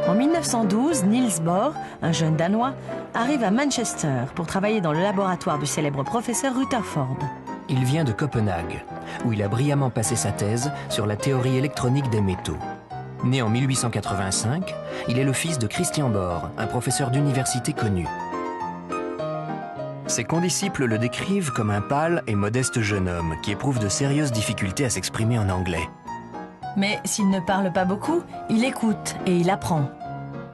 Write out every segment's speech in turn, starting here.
En 1912, Niels Bohr, un jeune Danois, arrive à Manchester pour travailler dans le laboratoire du célèbre professeur Rutherford. Il vient de Copenhague, où il a brillamment passé sa thèse sur la théorie électronique des métaux. Né en 1885, il est le fils de Christian Bohr, un professeur d'université connu. Ses condisciples le décrivent comme un pâle et modeste jeune homme qui éprouve de sérieuses difficultés à s'exprimer en anglais. Mais s'il ne parle pas beaucoup, il écoute et il apprend.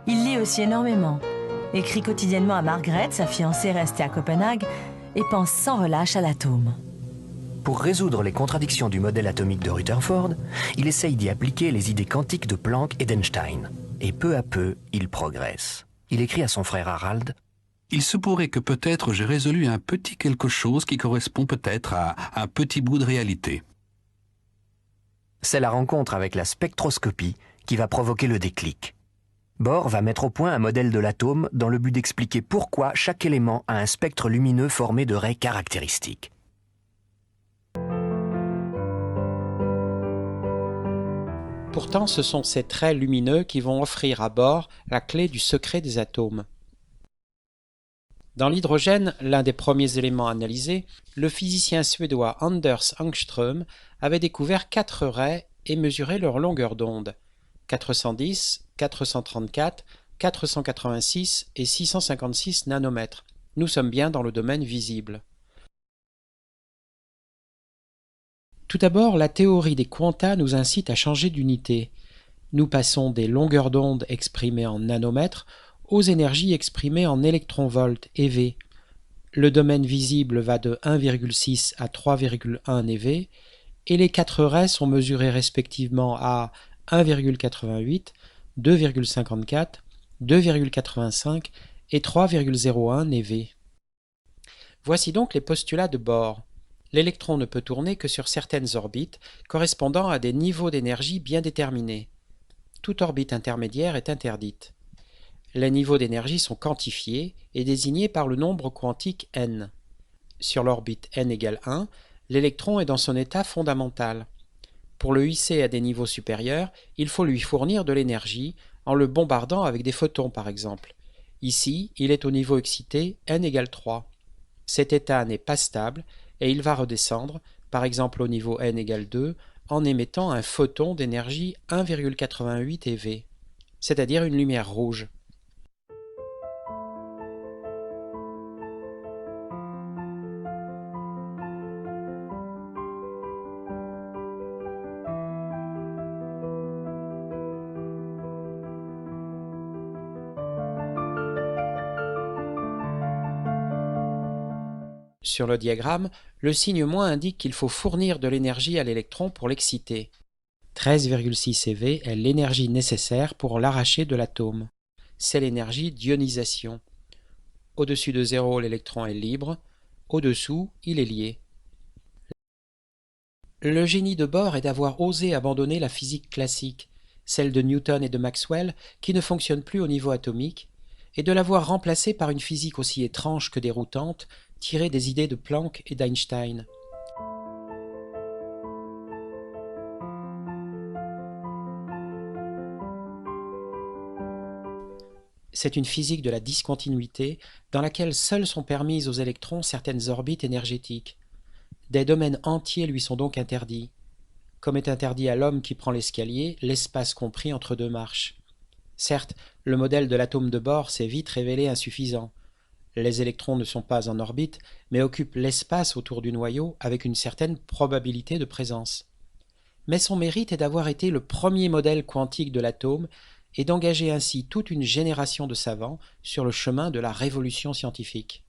Il lit aussi énormément, écrit quotidiennement à Margaret, sa fiancée restée à Copenhague, et pense sans relâche à l'atome. Pour résoudre les contradictions du modèle atomique de Rutherford, il essaye d'y appliquer les idées quantiques de Planck et d'Einstein. Et peu à peu, il progresse. Il écrit à son frère Harald: « Il se pourrait que peut-être j'ai résolu un petit quelque chose qui correspond peut-être à un petit bout de réalité. » C'est la rencontre avec la spectroscopie qui va provoquer le déclic. Bohr va mettre au point un modèle de l'atome dans le but d'expliquer pourquoi chaque élément a un spectre lumineux formé de raies caractéristiques. Pourtant, ce sont ces traits lumineux qui vont offrir à Bohr la clé du secret des atomes. Dans l'hydrogène, l'un des premiers éléments analysés, le physicien suédois Anders Ångström avait découvert 4 raies et mesuré leur longueur d'onde, 410, 434, 486 et 656 nanomètres. Nous sommes bien dans le domaine visible. Tout d'abord, la théorie des quanta nous incite à changer d'unité. Nous passons des longueurs d'onde exprimées en nanomètres aux énergies exprimées en électronvolts eV. Le domaine visible va de 1,6 à 3,1 eV et les 4 raies sont mesurées respectivement à 1,88, 2,54, 2,85 et 3,01 eV. Voici donc les postulats de Bohr. L'électron ne peut tourner que sur certaines orbites correspondant à des niveaux d'énergie bien déterminés. Toute orbite intermédiaire est interdite. Les niveaux d'énergie sont quantifiés et désignés par le nombre quantique n. Sur l'orbite n égale 1, l'électron est dans son état fondamental. Pour le hisser à des niveaux supérieurs, il faut lui fournir de l'énergie en le bombardant avec des photons par exemple. Ici, il est au niveau excité n égale 3. Cet état n'est pas stable et il va redescendre, par exemple au niveau n égale 2, en émettant un photon d'énergie 1,88 eV, c'est-à-dire une lumière rouge. Sur le diagramme, le signe moins indique qu'il faut fournir de l'énergie à l'électron pour l'exciter. 13,6 eV est l'énergie nécessaire pour l'arracher de l'atome. C'est l'énergie d'ionisation. Au-dessus de 0, l'électron est libre. Au-dessous, il est lié. Le génie de Bohr est d'avoir osé abandonner la physique classique, celle de Newton et de Maxwell, qui ne fonctionne plus au niveau atomique, et de l'avoir remplacée par une physique aussi étrange que déroutante, tirée des idées de Planck et d'Einstein. C'est une physique de la discontinuité dans laquelle seules sont permises aux électrons certaines orbites énergétiques. Des domaines entiers lui sont donc interdits, comme est interdit à l'homme qui prend l'escalier l'espace compris entre 2 marches. Certes, le modèle de l'atome de Bohr s'est vite révélé insuffisant. Les électrons ne sont pas en orbite, mais occupent l'espace autour du noyau avec une certaine probabilité de présence. Mais son mérite est d'avoir été le premier modèle quantique de l'atome et d'engager ainsi toute une génération de savants sur le chemin de la révolution scientifique.